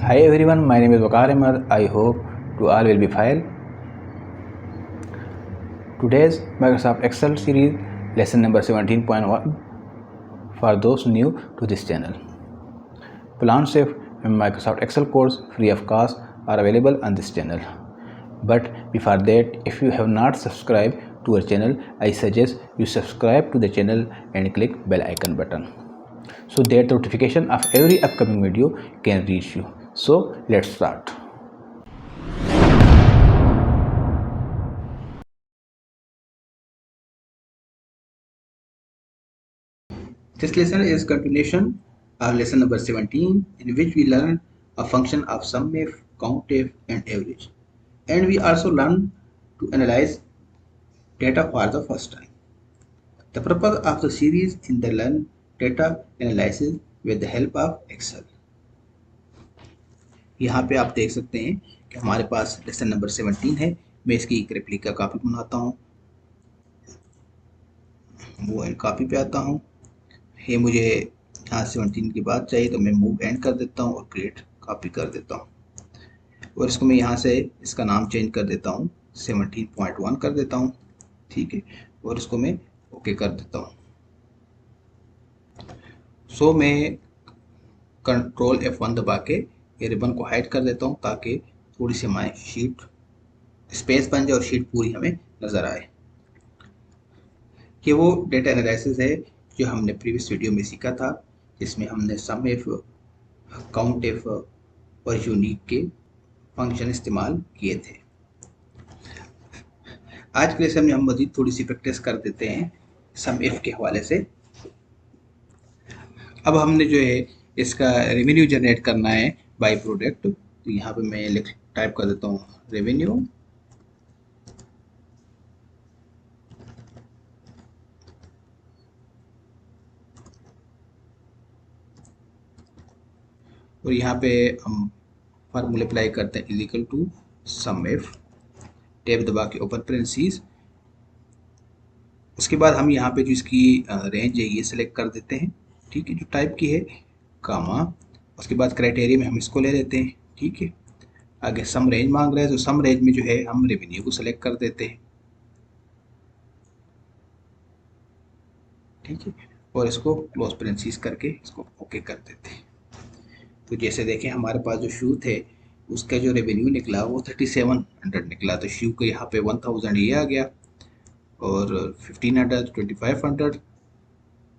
Hi everyone, my name is Waqar Ahmad. I hope you all will be fine. Today's Microsoft Excel series lesson number 17.1 for those new to this channel. PlanShift and Microsoft Excel course free of cost are available on this channel. But before that, if you have not subscribed to our channel, I suggest you subscribe to the channel and click bell icon button so that the notification of every upcoming video can reach you. So let's start. This lesson is continuation of lesson number 17, in which we learn a function of SUMIF, COUNTIF and average. And we also learn to analyze data for the first time. The purpose of the series in the learn data analysis with the help of Excel. यहाँ पे आप देख सकते हैं कि हमारे पास lesson number 17 है। मैं इसकी एक रेप्लिका कॉपी बनाता हूँ, मूव एंड कॉपी पे आता हूँ। ये मुझे यहाँ 17 की बात चाहिए तो मैं मूव एंड कर देता हूँ और क्रिएट कॉपी कर देता हूँ और इसको मैं यहाँ से इसका नाम चेंज कर देता हूँ, 17.1 कर देता हूँ, ठीक है। और इसको मैं ओके कर देता हूँ। सो मैं कंट्रोल F1 दबा के ये रिबन को हाइड कर देता हूँ ताकि थोड़ी सी हमारी शीट स्पेस बन जाए और शीट पूरी हमें नज़र आए। कि वो डेटा एनालिसिस है जो हमने प्रीवियस वीडियो में सीखा था, जिसमें हमने SUMIF, COUNTIF और यूनिक के फंक्शन इस्तेमाल किए थे। आज के लेसन में हम मज़ीद थोड़ी सी प्रैक्टिस कर देते हैं SUMIF के हवाले से। अब हमने जो है इसका रेवेन्यू जनरेट करना है बाय प्रोडक्ट, तो यहाँ पे मैं टाइप कर देता हूँ रेवेन्यू। और यहाँ पे हम फार्मूले अप्लाई करते हैं इक्वल टू SUMIF, टैब दबा के ओपन पेरेंथीज। उसके बाद हम यहाँ पे जो इसकी रेंज है ये सिलेक्ट कर देते हैं, ठीक है, जो टाइप की है, कामा। उसके बाद क्राइटेरिया में हम इसको ले लेते हैं, ठीक है। आगे सम रेंज मांग रहा है तो सम रेंज में जो है हम रेवेन्यू को सिलेक्ट कर देते हैं, ठीक है। और इसको क्लोज पेरेंथीज करके इसको ओके कर देते हैं। तो जैसे देखें हमारे पास जो शू थे उसका जो रेवेन्यू निकला वो 3700 निकला। तो शू को यहाँ पे 1000 ये आ गया और 1500 2500,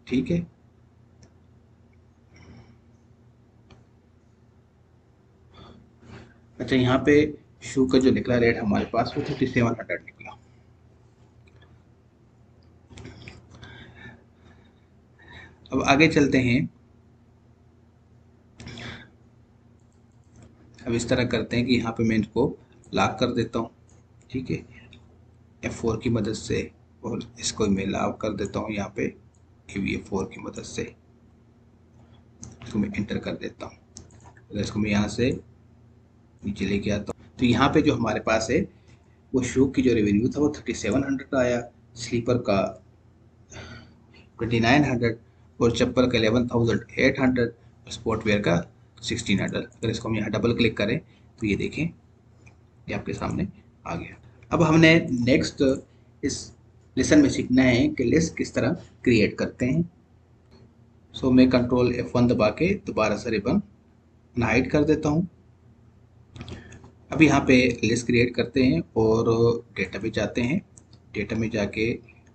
ठीक है। अच्छा, यहाँ पे शू का जो निकला रेट हमारे पास वो 3700 निकला। अब आगे चलते हैं। अब इस तरह करते हैं कि यहाँ पे मैं इनको लॉक कर देता हूँ, ठीक है, F4 की मदद से। और इसको मैं लॉक कर देता हूँ यहाँ पे F4 की मदद से। इसको मैं एंटर कर देता हूँ। अगर इसको मैं यहाँ से नीचे लेके आता हूँ तो यहाँ पे जो हमारे पास है वो शू की जो रेवेन्यू था वो 3700 आया, स्लीपर का 2900 और चप्पल का 11800, स्पोर्ट वेयर का 1600। अगर इसको हम यहाँ डबल क्लिक करें तो ये देखें ये आपके सामने आ गया। अब हमने नेक्स्ट इस लेसन में सीखना है कि लिस्ट किस तरह क्रिएट करते हैं। सो मैं कंट्रोल F1 दबा के दोबारा से रिबन हाइड कर देता हूँ। अब यहाँ पे लिस्ट क्रिएट करते हैं और डेटा पे जाते हैं। डेटा में जाके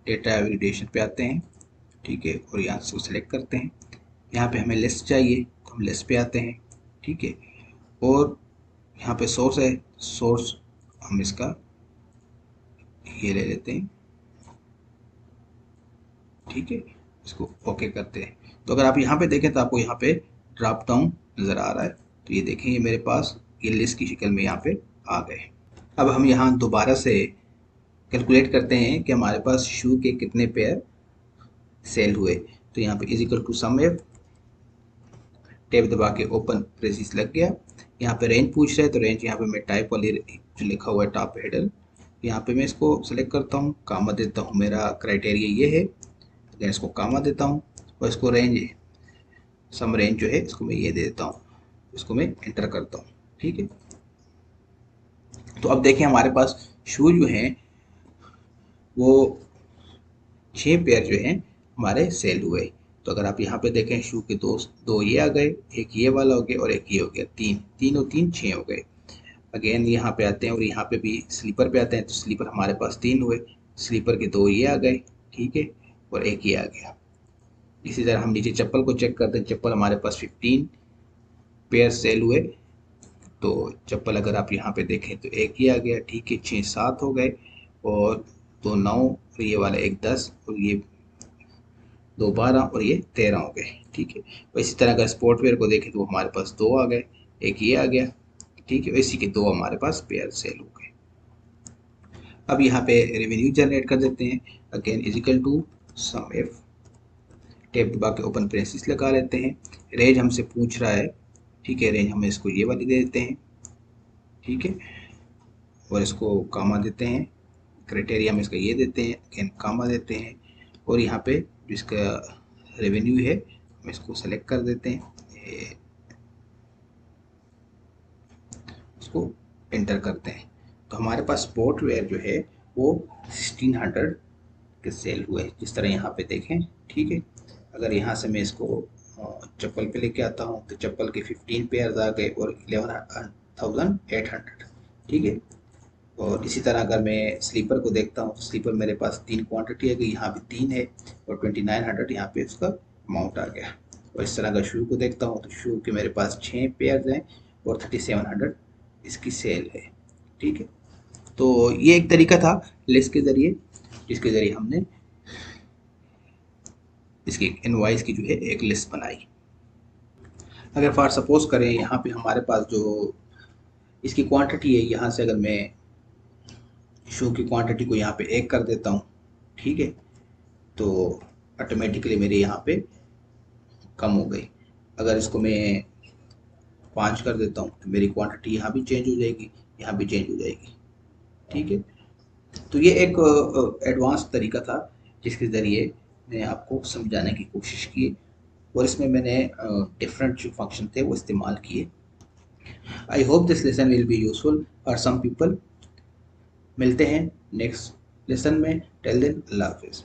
डेटा वैलिडेशन पे आते हैं, ठीक है, और यहाँ से सेलेक्ट करते हैं। यहाँ पे हमें लिस्ट चाहिए तो हम लिस्ट पे आते हैं, ठीक है। और यहाँ पे सोर्स है, सोर्स हम इसका ये ले लेते हैं, ठीक है। इसको ओके करते हैं। तो अगर आप यहाँ पे देखें तो आपको यहाँ पे ड्रॉप डाउन नज़र आ रहा है। तो ये देखें ये मेरे पास ये लिस्ट की शक्ल में यहाँ पे आ गए। अब हम यहाँ दोबारा से कैलकुलेट करते हैं कि हमारे पास शू के कितने पेयर सेल हुए। तो यहाँ पे इजिकल टू SUMIF, टैब दबा के ओपन प्रेसिस लग गया। यहाँ पे रेंज पूछ रहा है तो रेंज यहाँ पे मैं टाइप वाली जो लिखा हुआ है टॉप हेडर, यहाँ पे मैं इसको सेलेक्ट करता हूँ, कामा देता हूँ, मेरा क्राइटेरिया ये है, अगर इसको कामा देता हूँ और इसको रेंज सम रेंज जो है इसको मैं ये दे देता हूँ इसको मैं एंटर करता हूँ। ठीक है, तो अब देखें हमारे पास शू जो हैं वो 6 पेयर जो हैं हमारे सेल हुए। तो अगर आप यहाँ पे देखें शू के दो ये आ गए, एक ये वाला हो गया और एक ये हो गया, तीन और तीन 6 हो गए। अगेन यहाँ पे आते हैं और यहाँ पे भी स्लीपर पे आते हैं, तो स्लीपर हमारे पास 3 हुए, स्लीपर के 2 ये आ गए, ठीक है, और एक ये आ गया। इसी तरह हम नीचे चप्पल को चेक करते हैं, चप्पल हमारे पास 15 पेयर सेल हुए। तो चप्पल अगर आप यहाँ पे देखें तो एक ही आ गया, ठीक है, 6 7 हो गए, और 2 9, और ये वाला एक 10, और ये 2 12, और ये 13 हो गए। ठीक है, और इसी तरह अगर स्पोर्ट वेयर को देखें तो हमारे पास 2 आ गए, एक ये आ गया, ठीक है, इसी के 2 हमारे पास पेयर सेल हो गए। अब यहाँ पे रेवेन्यू जनरेट कर देते हैं, again equal to sum F, tab दबा के ओपन प्रेसिस लगा लेते हैं। रेंज हमसे पूछ रहा है, ठीक है, रेंज हम इसको ये वाली दे देते हैं, ठीक है, और इसको कामा देते हैं, क्राइटेरिया में इसका ये देते हैं, अगेन कामा देते हैं, और यहाँ पे जिसका रेवेन्यू है हम इसको सेलेक्ट कर देते हैं, इसको एंटर करते हैं। तो हमारे पास स्पोर्ट वेयर जो है वो 1600 के सेल हुए, जिस तरह यहाँ पे देखें। ठीक है, अगर यहाँ से मैं इसको चप्पल पे लेके आता हूँ तो चप्पल के 15 पेयर्स आ गए और 11,800, ठीक है। और इसी तरह अगर मैं स्लीपर को देखता हूँ तो स्लीपर मेरे पास 3 क्वांटिटी है, यहाँ भी 3 है, और 2900 यहाँ पे उसका अमाउंट आ गया। और इस तरह अगर शू को देखता हूँ तो शू के मेरे पास 6 पेयर्स हैं और 3700 इसकी सेल है। ठीक है, तो ये एक तरीका था लिस्ट के ज़रिए, जिसके ज़रिए हमने इसकी इनवॉइस की जो है एक लिस्ट बनाई। अगर फॉर सपोज करें यहाँ पे हमारे पास जो इसकी क्वांटिटी है, यहाँ से अगर मैं शू की क्वांटिटी को यहाँ पे 1 कर देता हूँ, ठीक है, तो ऑटोमेटिकली मेरे यहाँ पे कम हो गई। अगर इसको मैं 5 कर देता हूँ तो मेरी क्वांटिटी यहाँ भी चेंज हो जाएगी, यहाँ भी चेंज हो जाएगी। ठीक है, तो ये एक एडवांस तरीका था जिसके ज़रिए मैंने आपको समझाने की कोशिश की, और इसमें मैंने डिफरेंट जो फंक्शन थे वो इस्तेमाल किए। I hope this lesson will be useful for some people. मिलते हैं नेक्स्ट लेसन में, टिल देन अल्लाह हाफिज़।